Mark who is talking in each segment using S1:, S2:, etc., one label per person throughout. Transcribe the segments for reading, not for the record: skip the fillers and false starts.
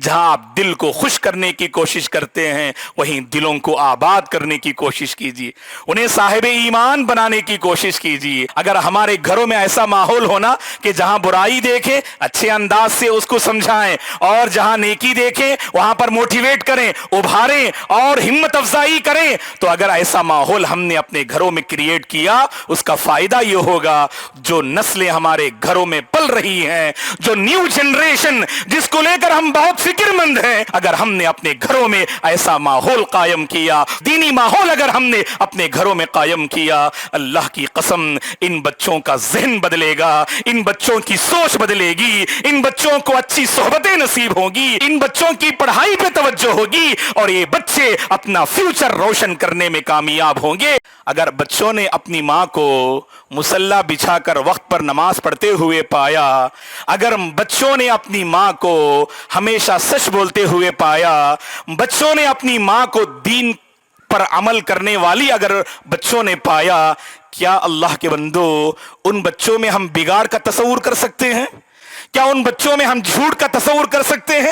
S1: جہاں آپ دل کو خوش کرنے کی کوشش کرتے ہیں وہیں دلوں کو آباد کرنے کی کوشش کیجیے، انہیں صاحب ایمان بنانے کی کوشش کیجیے۔ اگر ہمارے گھروں میں ایسا ماحول ہونا کہ جہاں برائی دیکھیں اچھے انداز سے اس کو سمجھائیں، اور جہاں نیکی دیکھیں وہاں پر موٹیویٹ کریں، ابھاریں اور ہمت افزائی کریں، تو اگر ایسا ماحول ہم نے اپنے گھروں میں کریٹ کیا، اس کا فائدہ یہ ہوگا جو نسلیں ہمارے گھروں میں پل رہی ہیں، جو نیو جنریشن جس کو لے کر ہم بہت فکر مند ہیں، اگر ہم نے اپنے گھروں میں ایسا ماحول قائم کیا، دینی ماحول اگر ہم نے اپنے گھروں میں قائم کیا، اللہ کی قسم ان بچوں کا ذہن بدلے گا، ان بچوں کی سوچ بدلے گی، ان بچوں کو اچھی صحبتیں نصیب ہوگی، ان بچوں کی پڑھائی پہ توجہ ہوگی، اور یہ بچے اپنا فیوچر روشن کرنے میں کامیاب ہوں گے۔ اگر بچوں نے اپنی ماں کو مصلی بچھا کر وقت پر نماز پڑھتے ہوئے پایا، اگر بچوں نے اپنی ماں کو ہمیشہ سچ بولتے ہوئے پایا، بچوں نے اپنی ماں کو دین پر عمل کرنے والی اگر بچوں نے پایا، کیا اللہ کے بندو ان بچوں میں ہم بگاڑ کا تصور کر سکتے ہیں؟ کیا ان بچوں میں ہم جھوٹ کا تصور کر سکتے ہیں؟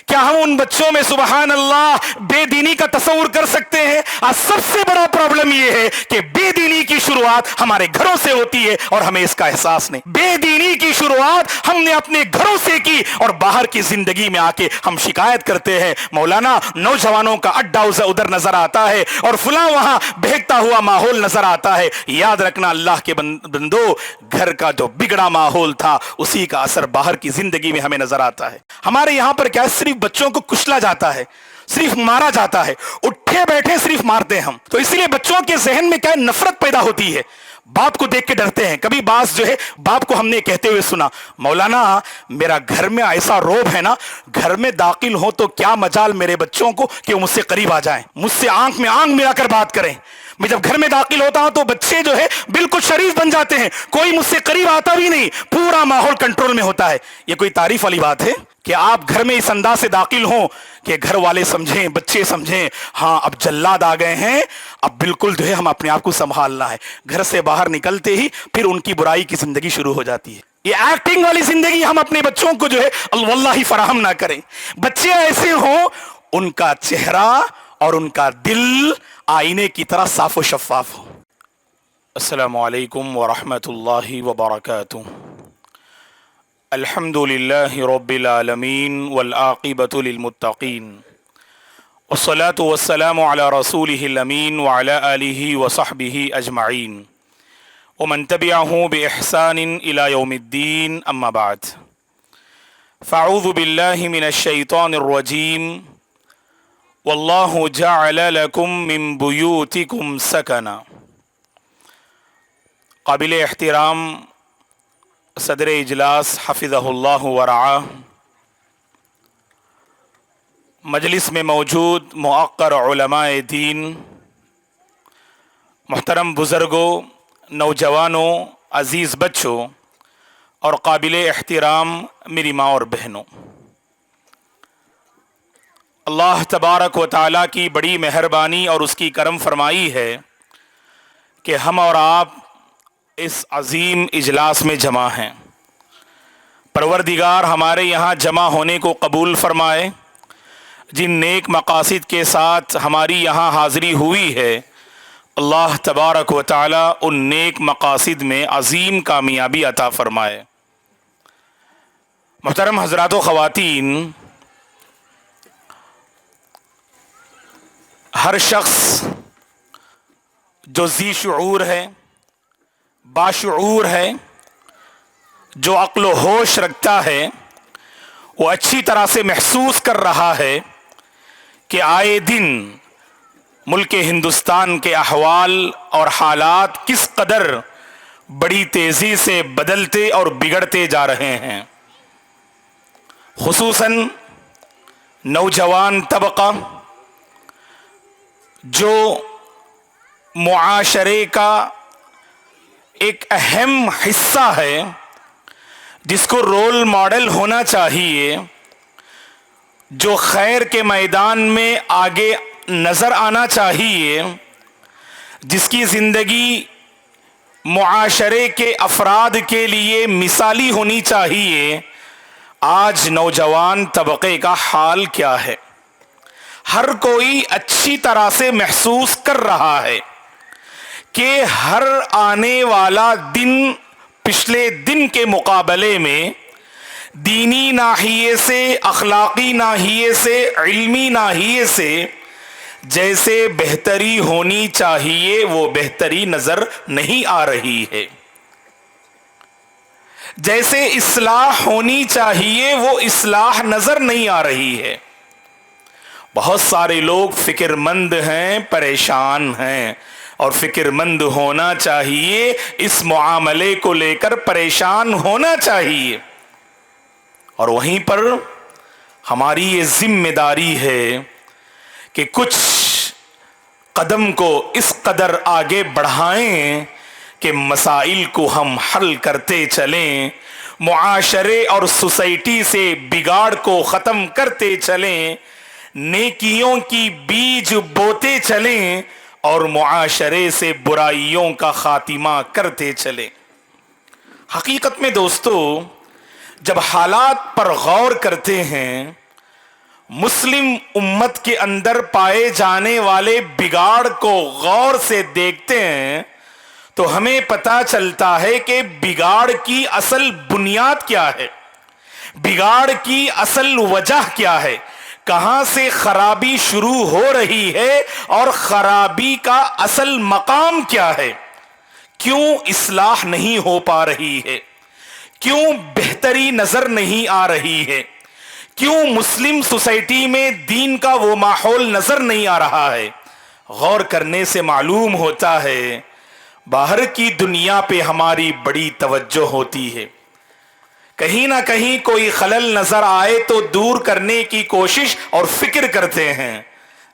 S1: کیا ہم ان بچوں میں سبحان اللہ بے دینی کا تصور کر سکتے ہیں؟ آج سب سے بڑا پرابلم یہ ہے کہ بے دینی کی شروعات ہمارے گھروں سے ہوتی ہے اور ہمیں اس کا احساس نہیں۔ بے دینی کی شروعات ہم نے اپنے گھروں سے کی، اور باہر کی زندگی میں آ کے ہم شکایت کرتے ہیں، مولانا نوجوانوں کا اڈا ادھر نظر آتا ہے اور فلاں وہاں بہکتا ہوا ماحول نظر آتا ہے۔ یاد رکھنا اللہ کے بندو، گھر کا جو بگڑا ماحول تھا اسی کا اثر باہر کی زندگی میں ہمیں نظر آتا ہے۔ ہمارے یہاں پر کیا صرف بچوں کو کچلا جاتا ہے، صرف مارا جاتا ہے، اٹھے بیٹھے صرف مارتے ہیں ہم، تو اسی لیے بچوں کے ذہن میں کیا نفرت پیدا ہوتی ہے، باپ کو دیکھ کے ڈرتے ہیں۔ کبھی باز جو ہے باپ کو ہم نے کہتے ہوئے سنا، مولانا میرا گھر میں ایسا روب ہے نا، گھر میں داخل ہو تو کیا مجال میرے بچوں کو کہ وہ مجھ سے قریب آ جائیں، مجھ سے آنکھ میں آنکھ ملا کر بات کریں۔ میں جب گھر میں داخل ہوتا ہوں تو بچے جو ہے بالکل شریف بن جاتے ہیں، کوئی مجھ سے قریب آتا بھی نہیں، پورا ماحول کنٹرول میں ہوتا ہے۔ یہ کوئی تعریف والی بات ہے کہ آپ گھر میں اس انداز سے داخل ہوں کہ گھر والے سمجھیں، بچے سمجھیں ہاں اب جلاد آ گئے ہیں، اب بالکل جو ہے ہم اپنے آپ کو سنبھالنا ہے۔ گھر سے باہر نکلتے ہی پھر ان کی برائی کی زندگی شروع ہو جاتی ہے۔ یہ ایکٹنگ والی زندگی ہم اپنے بچوں کو جو ہے واللہ فراہم نہ کریں۔ بچے ایسے ہوں ان کا چہرہ اور ان کا دل آئینے کی طرح صاف و شفاف ہو۔ السلام علیکم ورحمۃ اللہ وبرکاتہ۔ الحمد للہ رب العالمین والعاقبۃ للمتقین، والصلاة والسلام علی رسولہ الامین وعلی آلہ وصحبہ اجمعین، ومن تبعہ بإحسان الی یوم الدین، اما بعد، فاعوذ باللہ من الشیطان الرجیم، واللہ جعل لکم من بیوتکم سکنا۔ قابل احترام صدر اجلاس حفظہ اللہ ورعاہ، مجلس میں موجود موقر علماء دین، محترم بزرگوں، نوجوانوں، عزیز بچوں، اور قابل احترام میری ماں اور بہنوں، اللہ تبارک و تعالیٰ کی بڑی مہربانی اور اس کی کرم فرمائی ہے کہ ہم اور آپ اس عظیم اجلاس میں جمع ہیں۔ پروردگار ہمارے یہاں جمع ہونے کو قبول فرمائے۔ جن نیک مقاصد کے ساتھ ہماری یہاں حاضری ہوئی ہے، اللہ تبارک و تعالیٰ ان نیک مقاصد میں عظیم کامیابی عطا فرمائے۔ محترم حضرات و خواتین، ہر شخص جو ذی شعور ہے، باشعور ہے، جو عقل و ہوش رکھتا ہے، وہ اچھی طرح سے محسوس کر رہا ہے کہ آئے دن ملک ہندوستان کے احوال اور حالات کس قدر بڑی تیزی سے بدلتے اور بگڑتے جا رہے ہیں۔ خصوصاً نوجوان طبقہ جو معاشرے کا ایک اہم حصہ ہے، جس کو رول ماڈل ہونا چاہیے، جو خیر کے میدان میں آگے نظر آنا چاہیے، جس کی زندگی معاشرے کے افراد کے لیے مثالی ہونی چاہیے، آج نوجوان طبقے کا حال کیا ہے؟ ہر کوئی اچھی طرح سے محسوس کر رہا ہے کہ ہر آنے والا دن پچھلے دن کے مقابلے میں دینی ناحیے سے، اخلاقی ناحیے سے، علمی ناحیے سے جیسے بہتری ہونی چاہیے وہ بہتری نظر نہیں آ رہی ہے، جیسے اصلاح ہونی چاہیے وہ اصلاح نظر نہیں آ رہی ہے۔ بہت سارے لوگ فکر مند ہیں، پریشان ہیں، اور فکر مند ہونا چاہیے، اس معاملے کو لے کر پریشان ہونا چاہیے، اور وہیں پر ہماری یہ ذمہ داری ہے کہ کچھ قدم کو اس قدر آگے بڑھائیں کہ مسائل کو ہم حل کرتے چلیں، معاشرے اور سوسائٹی سے بگاڑ کو ختم کرتے چلیں، نیکیوں کی بیج بوتے چلیں اور معاشرے سے برائیوں کا خاتمہ کرتے چلیں۔ حقیقت میں دوستو، جب حالات پر غور کرتے ہیں، مسلم امت کے اندر پائے جانے والے بگاڑ کو غور سے دیکھتے ہیں تو ہمیں پتہ چلتا ہے کہ بگاڑ کی اصل بنیاد کیا ہے، بگاڑ کی اصل وجہ کیا ہے، کہاں سے خرابی شروع ہو رہی ہے اور خرابی کا اصل مقام کیا ہے، کیوں اصلاح نہیں ہو پا رہی ہے، کیوں بہتری نظر نہیں آ رہی ہے، کیوں مسلم سوسائٹی میں دین کا وہ ماحول نظر نہیں آ رہا ہے۔ غور کرنے سے معلوم ہوتا ہے باہر کی دنیا پہ ہماری بڑی توجہ ہوتی ہے، کہیں نہ کہیں کوئی خلل نظر آئے تو دور کرنے کی کوشش اور فکر کرتے ہیں،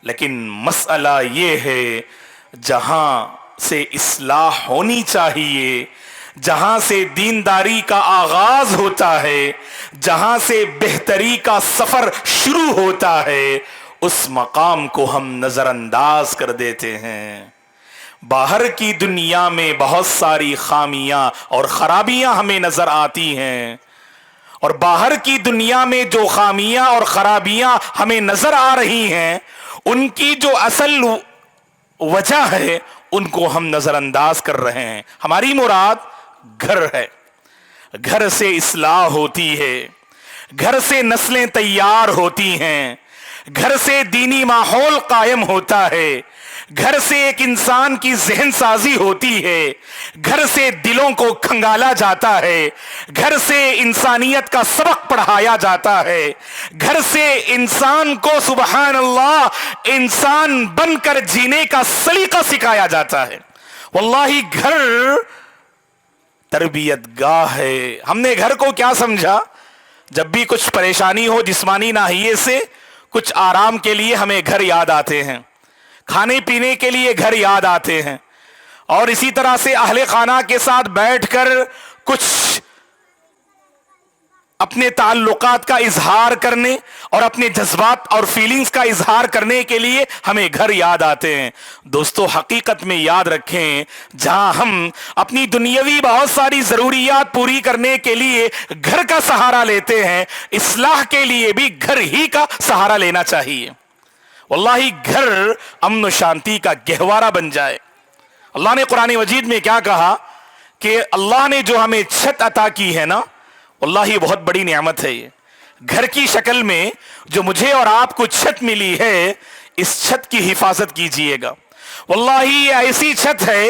S1: لیکن مسئلہ یہ ہے جہاں سے اصلاح ہونی چاہیے، جہاں سے دینداری کا آغاز ہوتا ہے، جہاں سے بہتری کا سفر شروع ہوتا ہے، اس مقام کو ہم نظر انداز کر دیتے ہیں۔ باہر کی دنیا میں بہت ساری خامیاں اور خرابیاں ہمیں نظر آتی ہیں، اور باہر کی دنیا میں جو خامیاں اور خرابیاں ہمیں نظر آ رہی ہیں ان کی جو اصل وجہ ہے ان کو ہم نظر انداز کر رہے ہیں۔ ہماری مراد گھر ہے، گھر سے اصلاح ہوتی ہے، گھر سے نسلیں تیار ہوتی ہیں، گھر سے دینی ماحول قائم ہوتا ہے، گھر سے ایک انسان کی ذہن سازی ہوتی ہے، گھر سے دلوں کو کھنگالا جاتا ہے، گھر سے انسانیت کا سبق پڑھایا جاتا ہے، گھر سے انسان کو سبحان اللہ انسان بن کر جینے کا سلیقہ سکھایا جاتا ہے۔ واللہ گھر تربیت گاہ ہے۔ ہم نے گھر کو کیا سمجھا؟ جب بھی کچھ پریشانی ہو جسمانی ناحیے سے، کچھ آرام کے لیے ہمیں گھر یاد آتے ہیں، کھانے پینے کے لیے گھر یاد آتے ہیں، اور اسی طرح سے اہل خانہ کے ساتھ بیٹھ کر کچھ اپنے تعلقات کا اظہار کرنے اور اپنے جذبات اور فیلنگز کا اظہار کرنے کے لیے ہمیں گھر یاد آتے ہیں۔ دوستو حقیقت میں یاد رکھیں، جہاں ہم اپنی دنیاوی بہت ساری ضروریات پوری کرنے کے لیے گھر کا سہارا لیتے ہیں، اصلاح کے لیے بھی گھر ہی کا سہارا لینا چاہیے۔ واللہ گھر امن و شانتی کا گہوارہ بن جائے۔ اللہ نے قرآن مجید میں کیا کہا کہ اللہ نے جو ہمیں چھت عطا کی ہے نا، واللہ یہ بہت بڑی نعمت ہے۔ یہ گھر کی شکل میں جو مجھے اور آپ کو چھت ملی ہے، اس چھت کی حفاظت کیجئے گا۔ واللہ یہ ایسی چھت ہے،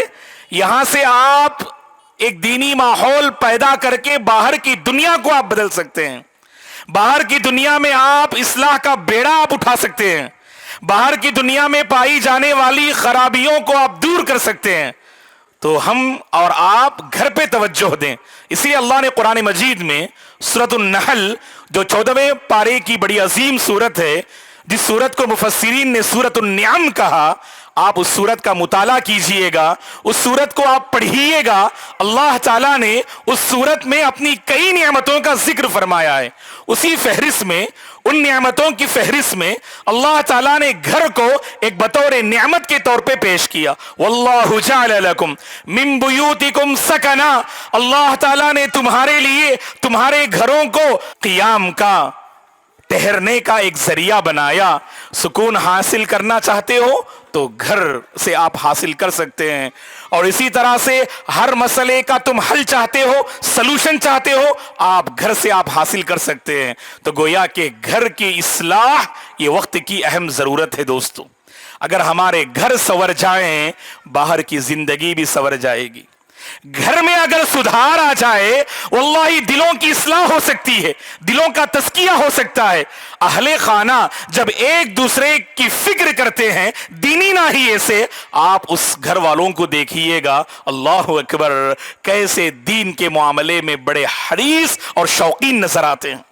S1: یہاں سے آپ ایک دینی ماحول پیدا کر کے باہر کی دنیا کو آپ بدل سکتے ہیں، باہر کی دنیا میں آپ اصلاح کا بیڑا آپ اٹھا سکتے ہیں، باہر کی دنیا میں پائی جانے والی خرابیوں کو آپ دور کر سکتے ہیں۔ تو ہم اور آپ گھر پہ توجہ دیں۔ اسی لیے اللہ نے قرآن مجید میں سورۃ النحل جو 14ویں پارے کی بڑی عظیم سورت ہے، جس سورت کو مفسرین نے سورۃ النعم کہا، آپ اس سورت کا مطالعہ کیجئے گا، اس سورت کو آپ پڑھیے گا، اللہ تعالیٰ نے اس سورت میں اپنی کئی نعمتوں کا ذکر فرمایا ہے۔ اسی فہرست میں، ان نعمتوں کی فہرست میں اللہ تعالیٰ نے گھر کو ایک بطور نعمت کے طور پہ پیش کیا۔ واللہ جعل لکم من بیوتکم سکنا، اللہ تعالیٰ نے تمہارے لیے تمہارے گھروں کو قیام کا، ٹھہرنے کا ایک ذریعہ بنایا۔ سکون حاصل کرنا چاہتے ہو تو گھر سے آپ حاصل کر سکتے ہیں، اور اسی طرح سے ہر مسئلے کا تم حل چاہتے ہو، سلوشن چاہتے ہو، آپ گھر سے آپ حاصل کر سکتے ہیں۔ تو گویا کہ گھر کی اصلاح یہ وقت کی اہم ضرورت ہے دوستو۔ اگر ہمارے گھر سنور جائیں، باہر کی زندگی بھی سنور جائے گی۔ گھر میں اگر سدھار آ جائے، واللہ دلوں کی اصلاح ہو سکتی ہے، دلوں کا تزکیہ ہو سکتا ہے۔ اہل خانہ جب ایک دوسرے کی فکر کرتے ہیں دینی ناحیے سے، آپ اس گھر والوں کو دیکھیے گا، اللہ اکبر، کیسے دین کے معاملے میں بڑے حریص اور شوقین نظر آتے ہیں،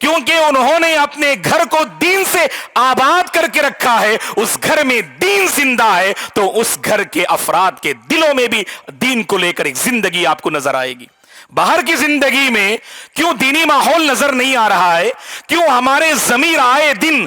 S1: کیونکہ انہوں نے اپنے گھر کو دین سے آباد کر کے رکھا ہے۔ اس گھر میں دین زندہ ہے تو اس گھر کے افراد کے دلوں میں بھی دین کو لے کر ایک زندگی آپ کو نظر آئے گی۔ باہر کی زندگی میں کیوں دینی ماحول نظر نہیں آ رہا ہے؟ کیوں ہمارے ضمیر آئے دن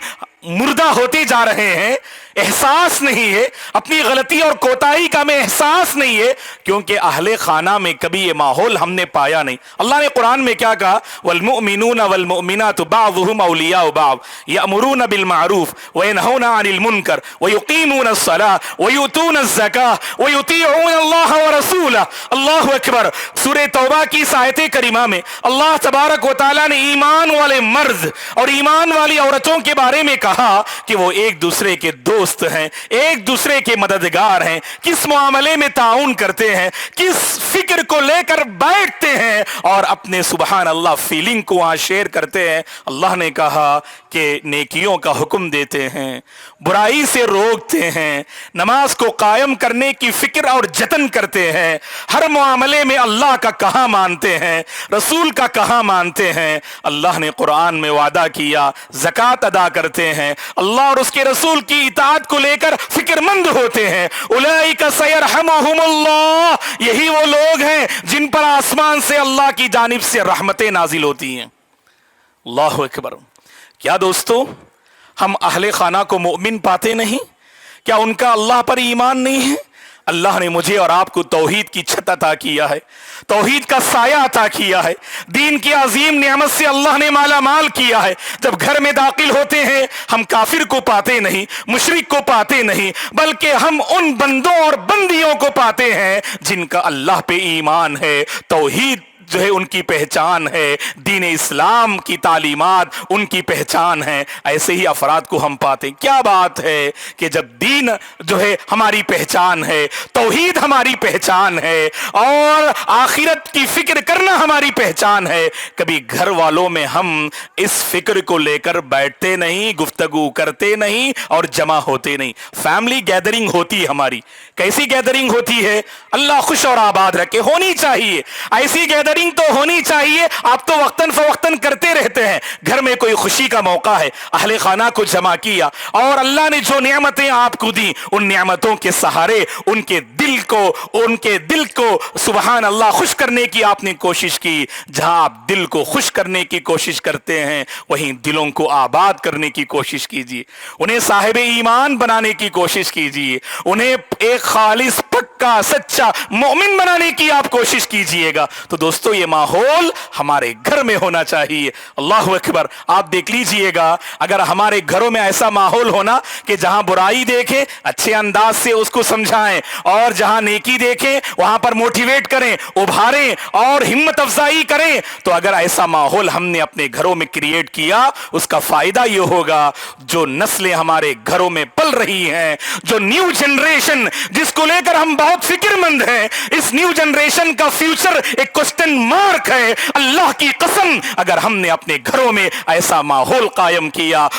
S1: مردہ ہوتے جا رہے ہیں؟ احساس نہیں ہے، اپنی غلطی اور کوتاہی کا ہمیں احساس نہیں ہے، کیونکہ اہل خانہ میں کبھی یہ ماحول ہم نے پایا نہیں۔ اللہ نے قرآن میں کیا کہا؟ والمؤمنون والمؤمنات بعضهم اولیاء بعض یأمرون بالمعروف وینہون عن المنکر ویقیمون الصلاة ویؤتون الزکاة ویطیعون اللہ ورسولہ۔ اللہ اکبر۔ سورہ توبہ کی اس آیت کریمہ میں اللہ تبارک و تعالیٰ نے ایمان والے مرد اور ایمان والی عورتوں کے بارے میں کہا کہ وہ ایک دوسرے کے دوست ہیں، ایک دوسرے کے مددگار ہیں، کس معاملے میں تعاون کرتے ہیں، کس فکر کو لے کر بیٹھتے ہیں اور اپنے سبحان اللہ فیلنگ کو وہاں شیئر کرتے ہیں۔ اللہ نے کہا کہ نیکیوں کا حکم دیتے ہیں، برائی سے روکتے ہیں، نماز کو قائم کرنے کی فکر اور جتن کرتے ہیں، ہر معاملے میں اللہ کا کہاں مانتے ہیں، رسول کا کہاں مانتے ہیں۔ اللہ نے قرآن میں وعدہ کیا، زکوٰۃ ادا کرتے ہیں، اللہ اور اس کے رسول کی اطاعت کو لے کر فکر مند ہوتے ہیں۔ اولئک سیرحمہم اللہ، یہی وہ لوگ ہیں جن پر آسمان سے اللہ کی جانب سے رحمتیں نازل ہوتی ہیں۔ اللہ اکبر۔ کیا دوستو ہم اہل خانہ کو مومن پاتے نہیں؟ کیا ان کا اللہ پر ایمان نہیں ہے؟ اللہ نے مجھے اور آپ کو توحید کی چھت عطا کیا ہے، توحید کا سایہ عطا کیا ہے، دین کی عظیم نعمت سے اللہ نے مالا مال کیا ہے۔ جب گھر میں داخل ہوتے ہیں ہم کافر کو پاتے نہیں، مشرک کو پاتے نہیں، بلکہ ہم ان بندوں اور بندیوں کو پاتے ہیں جن کا اللہ پہ ایمان ہے، توحید جو ہے ان کی پہچان ہے، دین اسلام کی تعلیمات ان کی پہچان ہے۔ ایسے ہی افراد کو ہم پاتے ہیں۔ کیا بات ہے کہ جب دین جو ہے ہماری پہچان ہے، توحید ہماری پہچان ہے، اور آخرت کی فکر کرنا ہماری پہچان ہے، کبھی گھر والوں میں ہم اس فکر کو لے کر بیٹھتے نہیں، گفتگو کرتے نہیں اور جمع ہوتے نہیں۔ فیملی گیدرنگ ہوتی ہے ہماری، کیسی گیدرنگ ہوتی ہے؟ اللہ خوش اور آباد رکھے، ہونی چاہیے ایسی گیدرنگ تو ہونی چاہیے۔ آپ تو وقتاً فوقتاً کرتے رہتے ہیں، گھر میں کوئی خوشی کا موقع ہے، اہل خانہ کو جمع کیا، اور اللہ نے جو نعمتیں آپ کو دی ان نعمتوں کے سہارے ان کے دل کو سبحان اللہ خوش کرنے کی آپ نے کوشش کی۔ جہاں آپ دل کو خوش کرنے کی کوشش کرتے ہیں وہیں دلوں کو آباد کرنے کی کوشش کیجیے، انہیں صاحب ایمان بنانے کی کوشش کیجیے، انہیں ایک خالص پکا سچا مومن بنانے کی آپ کوشش کیجیے گا۔ تو دوستو یہ ماحول ہمارے گھر میں ہونا چاہیے۔ اللہ اکبر۔ آپ دیکھ لیجئے گا اگر ہمارے گھروں میں ایسا ماحول ہونا کہ جہاں برائی دیکھیں اچھے انداز سے اس کو سمجھائیں، اور جہاں نیکی دیکھیں وہاں پر موٹیویٹ کریں، ابھاریں اور ہمت افزائی کریں، تو اگر ایسا ماحول ہم نے اپنے گھروں میں کریٹ کیا، اس کا فائدہ یہ ہوگا جو نسلیں ہمارے گھروں میں پل رہی ہیں، جو نیو جنریشن جس کو لے کر ہم بہت فکر مند ہیں، اس نیو جنریشن کا فیوچر ایک کوسچن مارک ہے۔ اللہ کی قسم اگر ہم نے اپنے گھروں میں ایسا ماحول قائم کیا،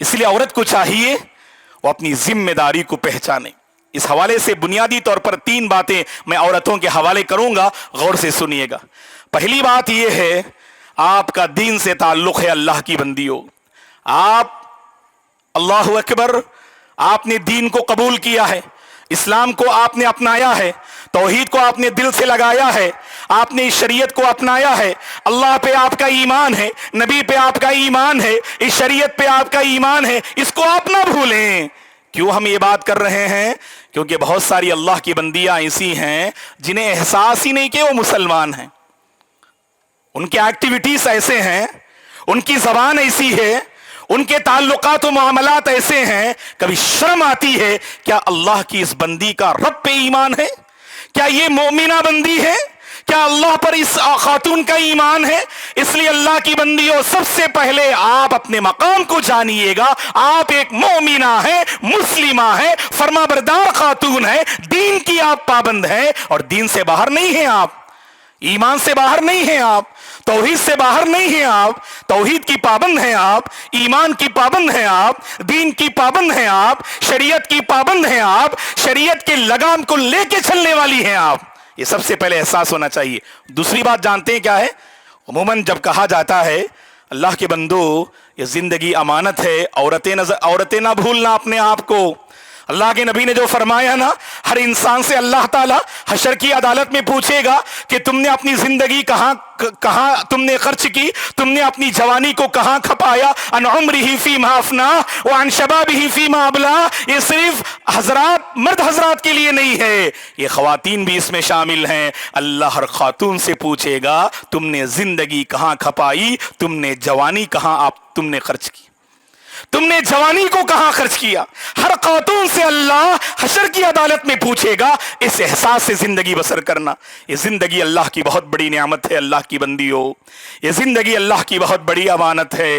S1: اس لیے عورت کو چاہیے وہ اپنی ذمہ داری کو پہچانے. اس حوالے سے بنیادی طور پر 3 باتیں میں عورتوں کے حوالے کروں گا، غور سے سنیے گا. پہلی بات یہ ہے، آپ کا دین سے تعلق ہے، اللہ کی بندی ہو. آپ اللہ اکبر، آپ نے دین کو قبول کیا ہے، اسلام کو آپ نے اپنایا ہے، توحید کو آپ نے دل سے لگایا ہے، آپ نے اس شریعت کو اپنایا ہے، اللہ پہ آپ کا ایمان ہے، نبی پہ آپ کا ایمان ہے، اس شریعت پہ آپ کا ایمان ہے، اس کو آپ نہ بھولیں. کیوں ہم یہ بات کر رہے ہیں؟ کیونکہ بہت ساری اللہ کی بندیاں ایسی ہیں جنہیں احساس ہی نہیں کہ وہ مسلمان ہیں. ان کے ایکٹیویٹیز ایسے ہیں، ان کی زبان ایسی ہے، ان کے تعلقات و معاملات ایسے ہیں، کبھی شرم آتی ہے. کیا اللہ کی اس بندی کا رب پہ ایمان ہے؟ کیا یہ مومنہ بندی ہے؟ کیا اللہ پر اس خاتون کا ایمان ہے؟ اس لیے اللہ کی بندیوں، سب سے پہلے آپ اپنے مقام کو جانیے گا. آپ ایک مومنہ ہے، مسلمہ ہے، فرما بردار خاتون ہے، دین کی آپ پابند ہے، اور دین سے باہر نہیں ہیں آپ، ایمان سے باہر نہیں ہیں آپ، توحید سے باہر نہیں ہیں آپ، توحید کی پابند ہیں آپ، ایمان کی پابند ہیں آپ، دین کی پابند ہیں آپ، شریعت کی پابند ہیں آپ، شریعت کے لگام کو لے کے چلنے والی ہیں آپ. یہ سب سے پہلے احساس ہونا چاہیے. دوسری بات جانتے ہیں کیا ہے؟ عموماً جب کہا جاتا ہے اللہ کے بندو یہ زندگی امانت ہے، عورتیں نہ بھولنا اپنے آپ کو. اللہ کے نبی نے جو فرمایا نا، ہر انسان سے اللہ تعالیٰ حشر کی عدالت میں پوچھے گا کہ تم نے اپنی زندگی کہاں تم نے خرچ کی، تم نے اپنی جوانی کو کہاں کھپایا. ان عمرہ فیما افنا وعن شبابہ فیما ابلا. یہ صرف حضرات، مرد حضرات کے لیے نہیں ہے، یہ خواتین بھی اس میں شامل ہیں. اللہ ہر خاتون سے پوچھے گا تم نے زندگی کہاں کھپائی، تم نے جوانی کہاں تم نے خرچ کی، تم نے جوانی کو کہاں خرچ کیا. ہر خاتون سے اللہ حشر کی عدالت میں پوچھے گا. اس احساس سے زندگی بسر کرنا. یہ زندگی اللہ کی بہت بڑی نعمت ہے، اللہ کی بندیوں، یہ زندگی اللہ کی بہت بڑی امانت ہے.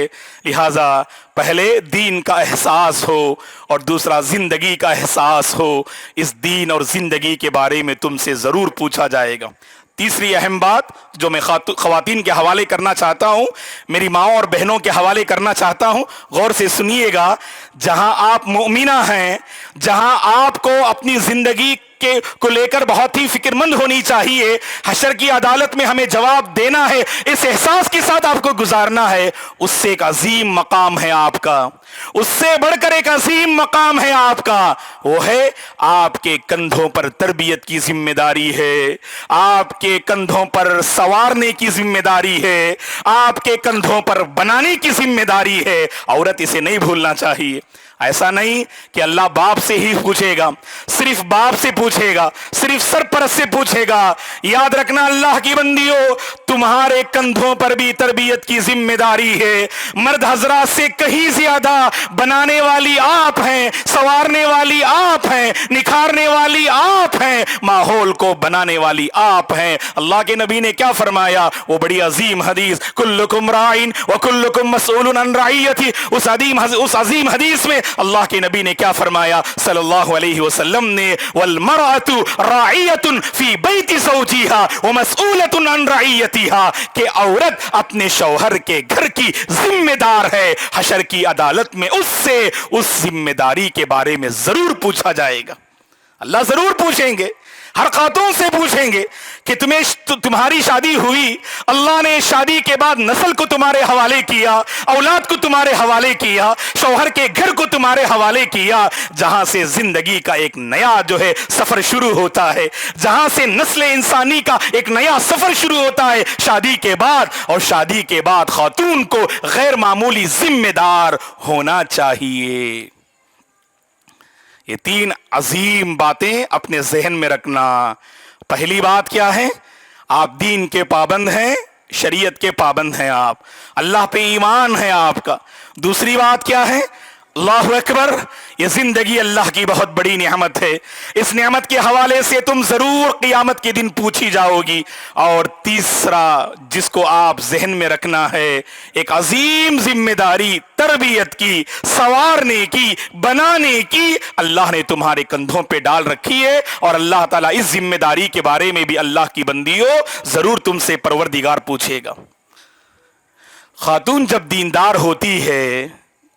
S1: لہٰذا پہلے دین کا احساس ہو اور دوسرا زندگی کا احساس ہو. اس دین اور زندگی کے بارے میں تم سے ضرور پوچھا جائے گا. تیسری اہم بات جو میں خواتین کے حوالے کرنا چاہتا ہوں، میری ماں اور بہنوں کے حوالے کرنا چاہتا ہوں، غور سے سنیے گا. جہاں آپ مومنہ ہیں، جہاں آپ کو اپنی زندگی کو لے کر بہت ہی فکر مند ہونی چاہیے، حشر کی عدالت میں ہمیں جواب دینا ہے، اس احساس کے ساتھ آپ کو گزارنا ہے. اس سے ایک عظیم مقام ہے آپ کا، اس سے بڑھ کر ایک عظیم مقام ہے آپ کا. وہ ہے آپ کے کندھوں پر تربیت کی ذمہ داری ہے، آپ کے کندھوں پر سوارنے کی ذمہ داری ہے، آپ کے کندھوں پر بنانے کی ذمہ داری ہے. عورت اسے نہیں بھولنا چاہیے. ایسا نہیں کہ اللہ باپ سے ہی پوچھے گا، صرف باپ سے پوچھے گا، صرف سرپرست سے پوچھے گا. یاد رکھنا اللہ کی بندیوں، تمہارے کندھوں پر بھی تربیت کی ذمہ داری ہے. مرد حضرات سے کہیں زیادہ بنانے والی آپ ہیں، سوارنے والی آپ ہیں، نکھارنے والی آپ ہیں، ماحول کو بنانے والی آپ ہیں. اللہ کے نبی نے کیا فرمایا؟ وہ بڑی عظیم حدیث، کلکم راعٍ وکلکم مسئول عن رعیتہ. اس عظیم حدیث میں اللہ کے نبی نے کیا فرمایا صلی اللہ علیہ وسلم نے؟ والمرأة راعیۃ فی بیت زوجہا ومسئولۃ عن رعیتہا. کہ عورت اپنے شوہر کے گھر کی ذمہ دار ہے. حشر کی عدالت میں اس سے اس ذمہ داری کے بارے میں ضرور پوچھا جائے گا. اللہ ضرور پوچھیں گے، ہر خاتون سے پوچھیں گے کہ تمہاری شادی ہوئی، اللہ نے شادی کے بعد نسل کو تمہارے حوالے کیا، اولاد کو تمہارے حوالے کیا، شوہر کے گھر کو تمہارے حوالے کیا، جہاں سے زندگی کا ایک نیا جو ہے سفر شروع ہوتا ہے، جہاں سے نسل انسانی کا ایک نیا سفر شروع ہوتا ہے شادی کے بعد. اور شادی کے بعد خاتون کو غیر معمولی ذمہ دار ہونا چاہیے. یہ 3 عظیم باتیں اپنے ذہن میں رکھنا. پہلی بات کیا ہے؟ آپ دین کے پابند ہیں، شریعت کے پابند ہیں، آپ اللہ پہ ایمان ہے آپ کا. دوسری بات کیا ہے؟ اللہ اکبر، یہ زندگی اللہ کی بہت بڑی نعمت ہے. اس نعمت کے حوالے سے تم ضرور قیامت کے دن پوچھی جاؤ گی. اور تیسرا جس کو آپ ذہن میں رکھنا ہے، ایک عظیم ذمہ داری تربیت کی، سوارنے کی، بنانے کی اللہ نے تمہارے کندھوں پہ ڈال رکھی ہے. اور اللہ تعالیٰ اس ذمہ داری کے بارے میں بھی اللہ کی بندیوں ضرور تم سے پروردگار پوچھے گا. خاتون جب دیندار ہوتی ہے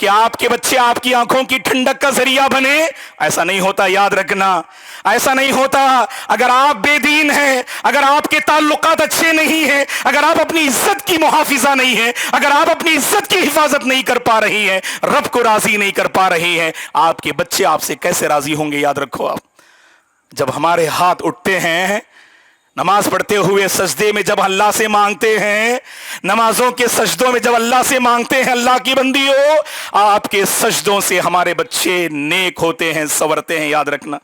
S1: کہ آپ کے بچے آپ کی آنکھوں کی ٹھنڈک کا ذریعہ بنے؟ ایسا نہیں ہوتا، یاد رکھنا، ایسا نہیں ہوتا۔ اگر آپ بے دین ہیں، اگر آپ کے تعلقات اچھے نہیں ہیں، اگر آپ اپنی عزت کی محافظہ نہیں ہیں، اگر آپ اپنی عزت کی حفاظت نہیں کر پا رہی ہیں، رب کو راضی نہیں کر پا رہی ہیں، آپ کے بچے آپ سے کیسے راضی ہوں گے؟ یاد رکھو آپ، جب ہمارے ہاتھ اٹھتے ہیں نماز پڑھتے ہوئے سجدے میں، جب اللہ سے مانگتے ہیں، نمازوں کے سجدوں میں جب اللہ سے مانگتے ہیں، اللہ کی بندیوں، آپ کے سجدوں سے ہمارے بچے نیک ہوتے ہیں، سنورتے ہیں۔ یاد رکھنا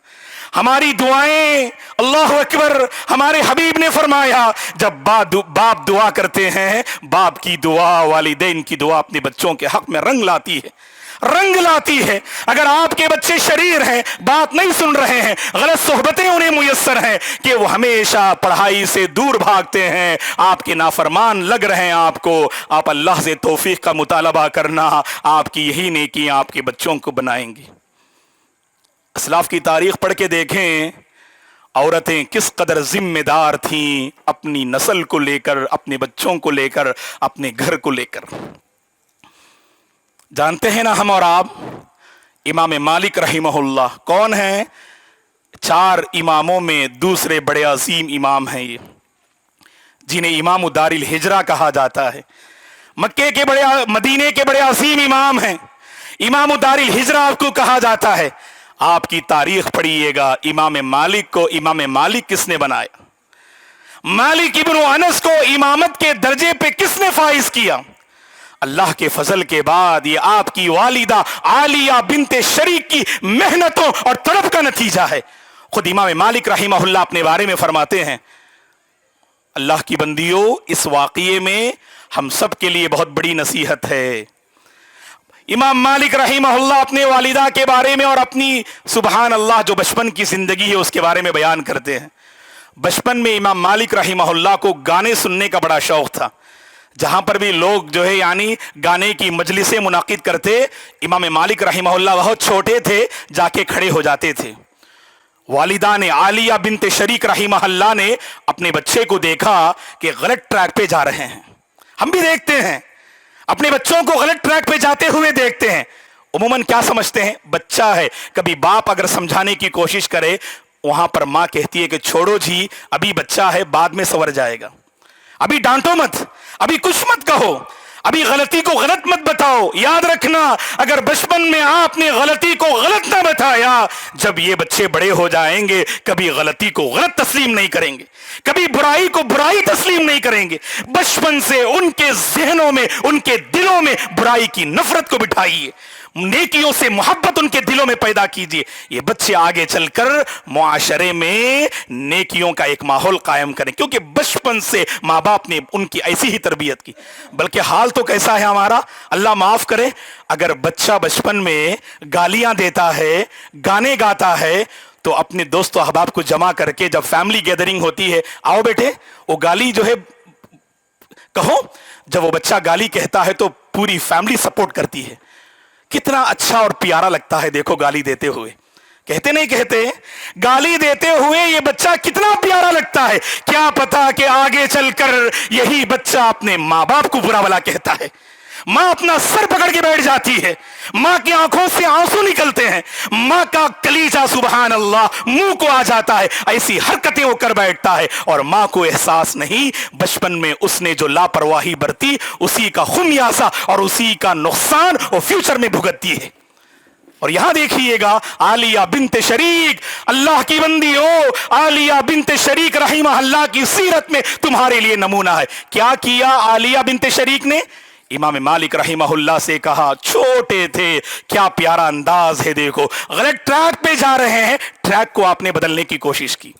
S1: ہماری دعائیں، اللہ اکبر، ہمارے حبیب نے فرمایا جب باپ دعا کرتے ہیں، باپ کی دعا، والدین کی دعا اپنے بچوں کے حق میں رنگ لاتی ہے، رنگ لاتی ہے۔ اگر آپ کے بچے شریر ہیں، بات نہیں سن رہے ہیں، غلط صحبتیں انہیں میسر ہیں کہ وہ ہمیشہ پڑھائی سے دور بھاگتے ہیں، آپ کے نافرمان لگ رہے ہیں، آپ اللہ سے توفیق کا مطالبہ کرنا، آپ کی یہی نیکیاں آپ کے بچوں کو بنائیں گی۔ اسلاف کی تاریخ پڑھ کے دیکھیں، عورتیں کس قدر ذمہ دار تھیں اپنی نسل کو لے کر، اپنے بچوں کو لے کر، اپنے گھر کو لے کر۔ جانتے ہیں نا ہم اور آپ، امام مالک رحمہ اللہ کون ہیں؟ 4 اماموں میں دوسرے بڑے عظیم امام ہیں یہ، جنہیں امام دار الہجرہ کہا جاتا ہے۔ مکے کے مدینے کے بڑے عظیم امام ہیں، امام دار الہجرہ آپ کو کہا جاتا ہے۔ آپ کی تاریخ پڑھیے گا، امام مالک کو امام مالک کس نے بنایا؟ مالک ابن انس کو امامت کے درجے پہ کس نے فائز کیا؟ اللہ کے فضل کے بعد یہ آپ کی والدہ عالیہ بنت شریک کی محنتوں اور طلب کا نتیجہ ہے۔ خود امام مالک رحمہ اللہ اپنے بارے میں فرماتے ہیں، اللہ کی بندیوں، اس واقعے میں ہم سب کے لیے بہت بڑی نصیحت ہے۔ امام مالک رحمہ اللہ اپنے والدہ کے بارے میں اور اپنی سبحان اللہ جو بچپن کی زندگی ہے اس کے بارے میں بیان کرتے ہیں۔ بچپن میں امام مالک رحمہ اللہ کو گانے سننے کا بڑا شوق تھا۔ جہاں پر بھی لوگ جو ہے یعنی گانے کی مجلسیں منعقد کرتے، امام مالک رحمہ اللہ بہت چھوٹے تھے، جا کے کھڑے ہو جاتے تھے۔ والدہ نے عالیہ بنت شریک رحمہ اللہ نے اپنے بچے کو دیکھا کہ غلط ٹریک پہ جا رہے ہیں۔ ہم بھی دیکھتے ہیں، اپنے بچوں کو غلط ٹریک پہ جاتے ہوئے دیکھتے ہیں۔ عموماً کیا سمجھتے ہیں؟ بچہ ہے، کبھی باپ اگر سمجھانے کی کوشش کرے، وہاں پر ماں کہتی ہے کہ چھوڑو جی، ابھی بچہ ہے، بعد میں سنور جائے گا، ابھی ڈانٹو مت، ابھی کچھ مت کہو، ابھی غلطی کو غلط مت بتاؤ۔ یاد رکھنا، اگر بچپن میں آپ نے غلطی کو غلط نہ بتایا، جب یہ بچے بڑے ہو جائیں گے کبھی غلطی کو غلط تسلیم نہیں کریں گے، کبھی برائی کو برائی تسلیم نہیں کریں گے۔ بچپن سے ان کے ذہنوں میں، ان کے دلوں میں برائی کی نفرت کو بٹھائیے، نیکیوں سے محبت ان کے دلوں میں پیدا کیجیے۔ یہ بچے آگے چل کر معاشرے میں نیکیوں کا ایک ماحول قائم کریں، کیونکہ بچپن سے ماں باپ نے ان کی ایسی ہی تربیت کی۔ بلکہ حال تو کیسا ہے ہمارا، اللہ معاف کرے، اگر بچہ بچپن میں گالیاں دیتا ہے، گانے گاتا ہے، تو اپنے دوست و احباب کو جمع کر کے جب فیملی گیدرنگ ہوتی ہے، آؤ بیٹے وہ گالی جو ہے کہو، جب وہ بچہ گالی کہتا ہے تو پوری فیملی سپورٹ کرتی ہے۔ کتنا اچھا اور پیارا لگتا ہے، دیکھو گالی دیتے ہوئے، کہتے نہیں کہتے؟ گالی دیتے ہوئے یہ بچہ کتنا پیارا لگتا ہے۔ کیا پتا کہ آگے چل کر یہی بچہ اپنے ماں باپ کو برا بھلا کہتا ہے، ماں اپنا سر پکڑ کے بیٹھ جاتی ہے، ماں کی آنکھوں سے آنسو نکلتے ہیں، ماں کا کلیجہ سبحان اللہ منہ کو آ جاتا ہے، ایسی حرکتیں وہ کر بیٹھتا ہے، اور ماں کو احساس نہیں بچپن میں اس نے جو لاپرواہی برتی اسی کا خمیازہ اور اسی کا نقصان وہ فیوچر میں بھگتتی ہے۔ اور یہاں دیکھیے گا عالیہ بنت شریک، اللہ کی بندی ہو، عالیہ بنت شریک رحمہ اللہ کی سیرت میں تمہارے لیے نمونہ ہے۔ کیا کیا عالیہ بنت شریک نے؟ امام مالک رحمہ اللہ سے کہا، چھوٹے تھے، کیا پیارا انداز ہے، دیکھو غلط ٹریک پہ جا رہے ہیں، ٹریک کو آپ نے بدلنے کی کوشش کی،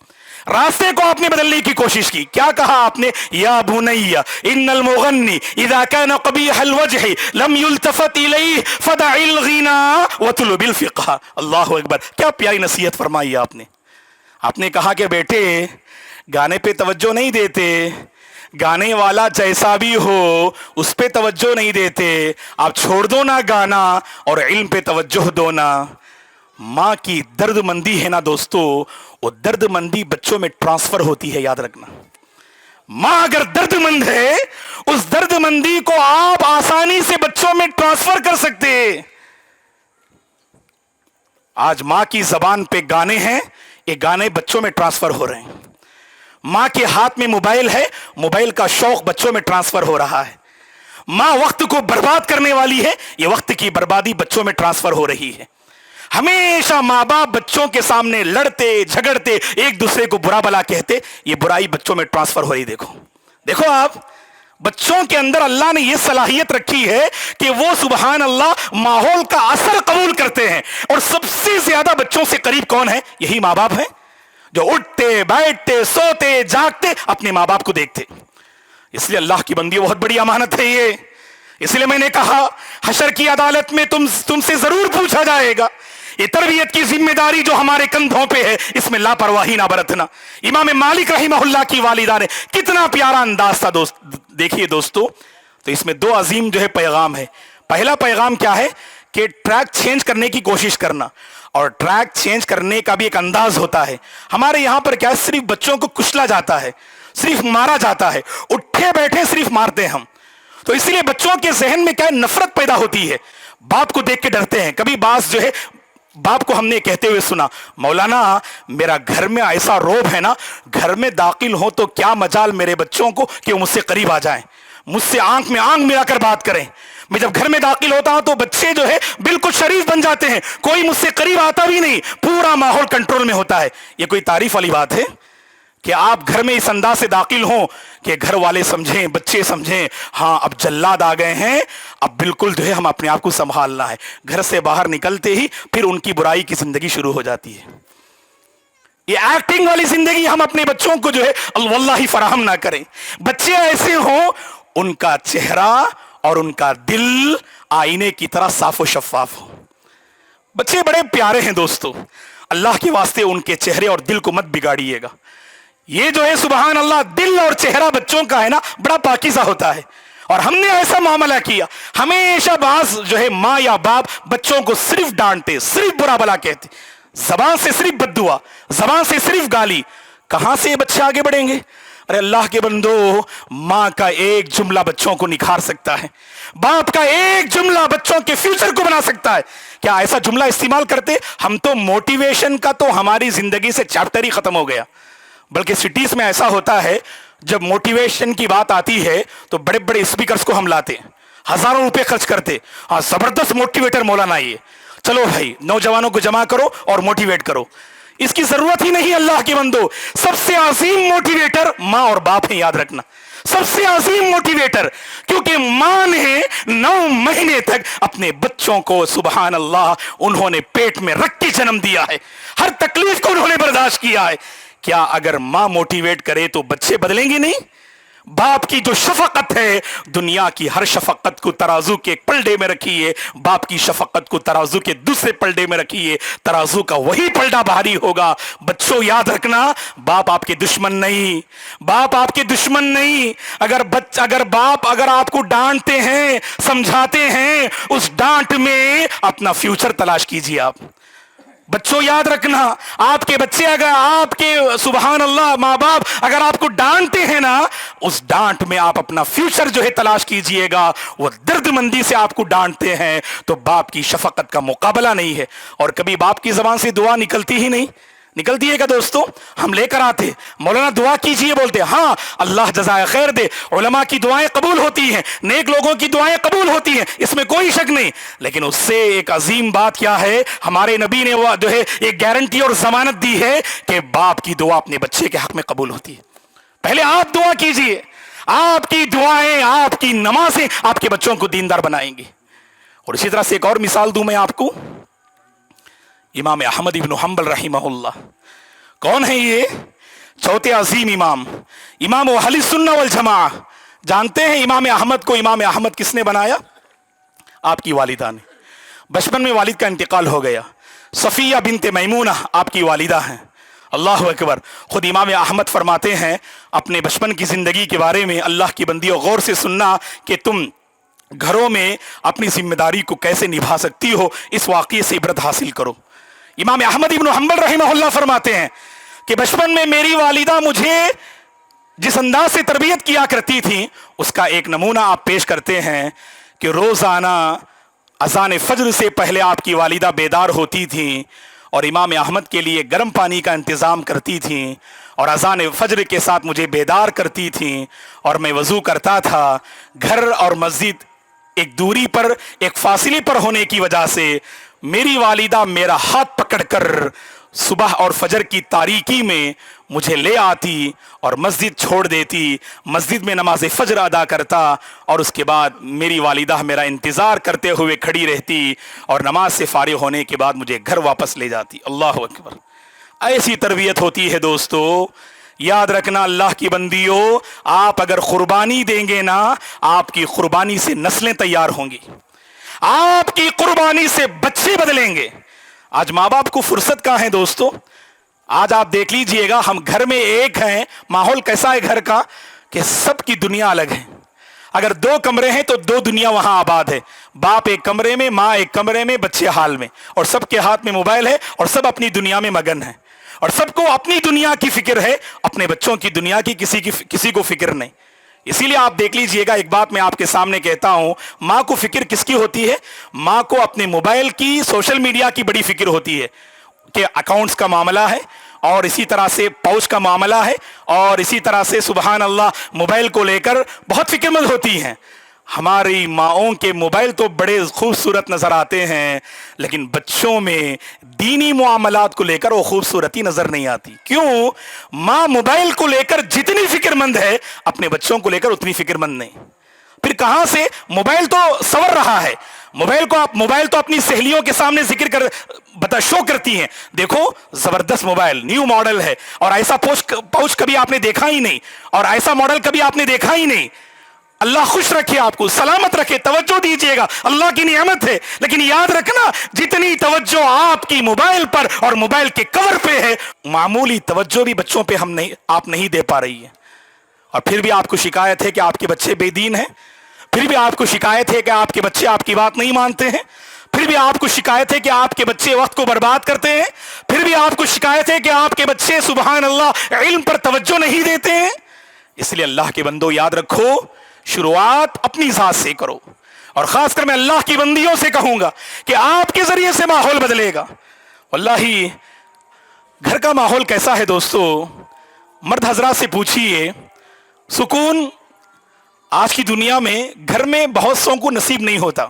S1: راستے کو آپ نے بدلنے کی کوشش کی۔ کیا کہا آپ نے؟ یا بنی ان المغنی اذا كان قبیح الوجہ لم يلتفت الیہ فدع الغنا وطلب الفقہ۔ اللہ اکبر، کیا پیاری نصیحت فرمائی آپ نے۔ آپ نے کہا کہ بیٹے گانے پہ توجہ نہیں دیتے، گانے والا جیسا بھی ہو اس پہ توجہ نہیں دیتے، آپ چھوڑ دو نا گانا اور علم پہ توجہ دو نا۔ ماں کی درد مندی ہے نا دوستو، وہ درد مندی بچوں میں ٹرانسفر ہوتی ہے، یاد رکھنا۔ ماں اگر درد مند ہے اس درد مندی کو آپ آسانی سے بچوں میں ٹرانسفر کر سکتے. آج ماں کی زبان پہ گانے ہیں, یہ گانے بچوں میں ٹرانسفر ہو رہے ہیں. ماں کے ہاتھ میں موبائل ہے, موبائل کا شوق بچوں میں ٹرانسفر ہو رہا ہے. ماں وقت کو برباد کرنے والی ہے, یہ وقت کی بربادی بچوں میں ٹرانسفر ہو رہی ہے. ہمیشہ ماں باپ بچوں کے سامنے لڑتے جھگڑتے ایک دوسرے کو برا بلا کہتے, یہ برائی بچوں میں ٹرانسفر ہو رہی. دیکھو آپ بچوں کے اندر اللہ نے یہ صلاحیت رکھی ہے کہ وہ سبحان اللہ ماحول کا اثر قبول کرتے ہیں. اور سب سے زیادہ بچوں سے قریب کون ہے؟ یہی ماں باپ ہیں, جو اٹھتے بیٹھتے سوتے جاگتے اپنے ماں باپ کو دیکھتے. اس لیے اللہ کی بندی بہت بڑی امانت ہے یہ. اس لیے میں نے کہا حشر کی عدالت میں تم سے ضرور پوچھا جائے گا. یہ تربیت کی ذمہ داری جو ہمارے کندھوں پہ ہے, اس میں لاپرواہی نہ برتنا. امام مالک رحمہ اللہ کی والدہ نے کتنا پیارا انداز تھا دیکھیے دوستو. تو اس میں دو عظیم جو ہے پیغام ہے. پہلا پیغام کیا ہے کہ ٹریک چینج کرنے کی کوشش کرنا, اور ٹریک چینج کرنے کا بھی ایک انداز ہوتا ہے. ہمارے یہاں پر کیا ہے, صرف بچوں کو کچلا جاتا ہے, صرف مارا جاتا ہے, اٹھے بیٹھے صرف مارتے ہیں ہم. تو اس لیے بچوں کے ذہن میں کیا ہے, نفرت پیدا ہوتی ہے, باپ کو دیکھ کے ڈرتے ہیں. کبھی باز جو ہے باپ کو ہم نے کہتے ہوئے سنا, مولانا میرا گھر میں ایسا روب ہے نا, گھر میں داخل ہو تو کیا مجال میرے بچوں کو کہ وہ مجھ سے قریب آ جائیں, مجھ سے آنکھ میں آنکھ ملا کر بات کریں. میں جب گھر میں داخل ہوتا ہوں تو بچے جو ہے بالکل شریف بن جاتے ہیں, کوئی مجھ سے قریب آتا بھی نہیں, پورا ماحول کنٹرول میں ہوتا ہے. یہ کوئی تعریف والی بات ہے کہ آپ گھر میں اس انداز سے داخل ہوں کہ گھر والے سمجھیں, بچے سمجھیں, ہاں اب جلاد آ گئے ہیں, اب بالکل جو ہے ہم اپنے آپ کو سنبھالنا ہے. گھر سے باہر نکلتے ہی پھر ان کی برائی کی زندگی شروع ہو جاتی ہے. یہ ایکٹنگ والی زندگی ہم اپنے بچوں کو جو ہے واللہ فراہم نہ کریں. بچے ایسے ہوں ان کا چہرہ اور ان کا دل آئینے کی طرح صاف و شفاف ہو. بچے بڑے پیارے ہیں دوستو, اللہ کے واسطے ان کے چہرے اور دل کو مت بگاڑیے گا. یہ جو ہے سبحان اللہ دل اور چہرہ بچوں کا ہے نا, بڑا پاکیزہ ہوتا ہے. اور ہم نے ایسا معاملہ کیا, ہمیشہ بعض جو ہے ماں یا باپ بچوں کو صرف ڈانٹتے, صرف برا بلا کہتے, زبان سے صرف بد دعا, زبان سے صرف گالی. کہاں سے یہ بچے آگے بڑھیں گے؟ ارے اللہ کے بندو, ماں کا ایک جملہ بچوں کو نکھار سکتا ہے, باپ کا ایک جملہ بچوں کے فیوچر کو بنا سکتا ہے. کیا ایسا جملہ استعمال کرتے؟ ہم تو موٹیویشن کا تو ہماری زندگی سے چیپٹر ہی ختم ہو گیا. بلکہ سٹیز میں ایسا ہوتا ہے جب موٹیویشن کی بات آتی ہے تو بڑے بڑے اسپیکرز کو ہم لاتے, ہزاروں روپے خرچ کرتے, ہاں زبردست موٹیویٹر مولانا یہ, چلو بھائی نوجوانوں کو جمع کرو اور موٹیویٹ کرو. اس کی ضرورت ہی نہیں اللہ کے بندو. سب سے عظیم موٹیویٹر ماں اور باپ ہیں, یاد رکھنا, سب سے عظیم موٹیویٹر. کیونکہ ماں نے 9 مہینے تک اپنے بچوں کو سبحان اللہ انہوں نے پیٹ میں رکھ کے جنم دیا ہے, ہر تکلیف کو انہوں نے برداشت کیا ہے. کیا اگر ماں موٹیویٹ کرے تو بچے بدلیں گے نہیں؟ باپ کی جو شفقت ہے, دنیا کی ہر شفقت کو ترازو کے ایک پلڑے میں رکھیے, باپ کی شفقت کو ترازو کے دوسرے پلڑے میں رکھیے, ترازو کا وہی پلڑا بھاری ہوگا. بچوں یاد رکھنا, باپ آپ کے دشمن نہیں, باپ آپ کے دشمن نہیں. اگر باپ اگر آپ کو ڈانٹتے ہیں, سمجھاتے ہیں, اس ڈانٹ میں اپنا فیوچر تلاش کیجیے. آپ بچوں یاد رکھنا, آپ کے بچے اگر آپ کے سبحان اللہ ماں باپ اگر آپ کو ڈانٹتے ہیں نا, اس ڈانٹ میں آپ اپنا فیوچر جو ہے تلاش کیجئے گا. وہ درد مندی سے آپ کو ڈانٹتے ہیں تو باپ کی شفقت کا مقابلہ نہیں ہے. اور کبھی باپ کی زبان سے دعا نکلتی ہی نہیں, نکلتی ہے کیا دوستو؟ ہم لے کر آتے, مولانا دعا کیجئے, بولتے ہاں اللہ جزائے خیر دے, علماء کی دعائیں قبول ہوتی ہیں, نیک لوگوں کی دعائیں قبول ہوتی ہیں, اس میں کوئی شک نہیں. لیکن اس سے ایک عظیم بات کیا ہے, ہمارے نبی نے وہ جو ہے ایک گارنٹی اور ضمانت دی ہے کہ باپ کی دعا اپنے بچے کے حق میں قبول ہوتی ہے. پہلے آپ دعا کیجئے, آپ کی دعائیں, آپ کی نمازیں آپ کے بچوں کو دیندار بنائیں گی. اور اسی طرح سے ایک اور مثال دوں میں آپ کو, امام احمد ابن حنبل رحمہ اللہ. کون ہے یہ؟ چوتھے عظیم امام, امام اہل السنہ والجماعہ. جانتے ہیں امام احمد کو امام احمد کس نے بنایا؟ آپ کی والدہ نے. بچپن میں والد کا انتقال ہو گیا. صفیہ بنت میمونہ آپ کی والدہ ہیں. اللہ اکبر. خود امام احمد فرماتے ہیں اپنے بچپن کی زندگی کے بارے میں, اللہ کی بندیوں غور سے سننا کہ تم گھروں میں اپنی ذمہ داری کو کیسے نبھا سکتی ہو, اس واقعے سے عبرت حاصل کرو. امام احمد ابن حنبل رحمہ اللہ فرماتے ہیں کہ بچپن میں میری والدہ مجھے جس انداز سے تربیت کیا کرتی تھیں اس کا ایک نمونہ آپ پیش کرتے ہیں کہ روزانہ اذان فجر سے پہلے آپ کی والدہ بیدار ہوتی تھیں اور امام احمد کے لیے گرم پانی کا انتظام کرتی تھیں اور اذان فجر کے ساتھ مجھے بیدار کرتی تھیں اور میں وضو کرتا تھا. گھر اور مسجد ایک دوری پر، ایک فاصلے پر ہونے کی وجہ سے میری والدہ میرا ہاتھ پکڑ کر صبح اور فجر کی تاریکی میں مجھے لے آتی اور مسجد چھوڑ دیتی، مسجد میں نماز فجر ادا کرتا اور اس کے بعد میری والدہ میرا انتظار کرتے ہوئے کھڑی رہتی اور نماز سے فارغ ہونے کے بعد مجھے گھر واپس لے جاتی. اللہ اکبر. ایسی تربیت ہوتی ہے دوستو. یاد رکھنا اللہ کی بندیوں، آپ اگر قربانی دیں گے نا، آپ کی قربانی سے نسلیں تیار ہوں گی، آپ کی قربانی سے بچے بدلیں گے. آج ماں باپ کو فرصت کہاں ہے دوستو؟ آج آپ دیکھ لیجئے گا، ہم گھر میں ایک ہیں، ماحول کیسا ہے گھر کا کہ سب کی دنیا الگ ہے. اگر 2 کمرے ہیں تو 2 دنیا وہاں آباد ہے. باپ ایک کمرے میں، ماں ایک کمرے میں، بچے حال میں، اور سب کے ہاتھ میں موبائل ہے اور سب اپنی دنیا میں مگن ہے اور سب کو اپنی دنیا کی فکر ہے، اپنے بچوں کی دنیا کی کسی کو فکر نہیں. اسی لیے آپ دیکھ لیجئے گا، ایک بات میں آپ کے سامنے کہتا ہوں، ماں کو فکر کس کی ہوتی ہے؟ ماں کو اپنے موبائل کی، سوشل میڈیا کی بڑی فکر ہوتی ہے کہ اکاؤنٹس کا معاملہ ہے اور اسی طرح سے پاؤچ کا معاملہ ہے اور اسی طرح سے سبحان اللہ موبائل کو لے کر بہت فکر مند ہوتی ہیں. ہماری ماؤں کے موبائل تو بڑے خوبصورت نظر آتے ہیں لیکن بچوں میں دینی معاملات کو لے کر وہ خوبصورتی نظر نہیں آتی. کیوں؟ ماں موبائل کو لے کر جتنی فکر مند ہے اپنے بچوں کو لے کر اتنی فکر مند نہیں. پھر کہاں سے؟ موبائل تو سور رہا ہے، موبائل تو اپنی سہیلیوں کے سامنے ذکر کر شو کرتی ہیں، دیکھو زبردست موبائل، نیو ماڈل ہے، اور ایسا پاؤچ کبھی آپ نے دیکھا ہی نہیں اور ایسا ماڈل کبھی آپ نے دیکھا ہی نہیں. اللہ خوش رکھے، آپ کو سلامت رکھے، توجہ دیجئے گا، اللہ کی نعمت ہے. لیکن یاد رکھنا، جتنی توجہ آپ کی موبائل پر اور موبائل کے کور پہ ہے، معمولی توجہ بھی بچوں پہ آپ نہیں دے پا رہی ہے. اور پھر بھی آپ کو شکایت ہے کہ آپ کے بچے بے دین ہیں، پھر بھی آپ کو شکایت ہے کہ آپ کے بچے آپ کی بات نہیں مانتے ہیں، پھر بھی آپ کو شکایت ہے کہ آپ کے بچے وقت کو برباد کرتے ہیں، پھر بھی آپ کو شکایت ہے کہ آپ کے بچے سبحان اللہ علم پر توجہ نہیں دیتے ہیں. اس لیے اللہ کے بندوں یاد رکھو، شروعات اپنی ذات سے کرو. اور خاص کر میں اللہ کی بندیوں سے کہوں گا کہ آپ کے ذریعے سے ماحول بدلے گا. واللہ گھر کا ماحول کیسا ہے دوستو؟ مرد حضرات سے پوچھئے، سکون آج کی دنیا میں گھر میں بہت سو کو نصیب نہیں ہوتا.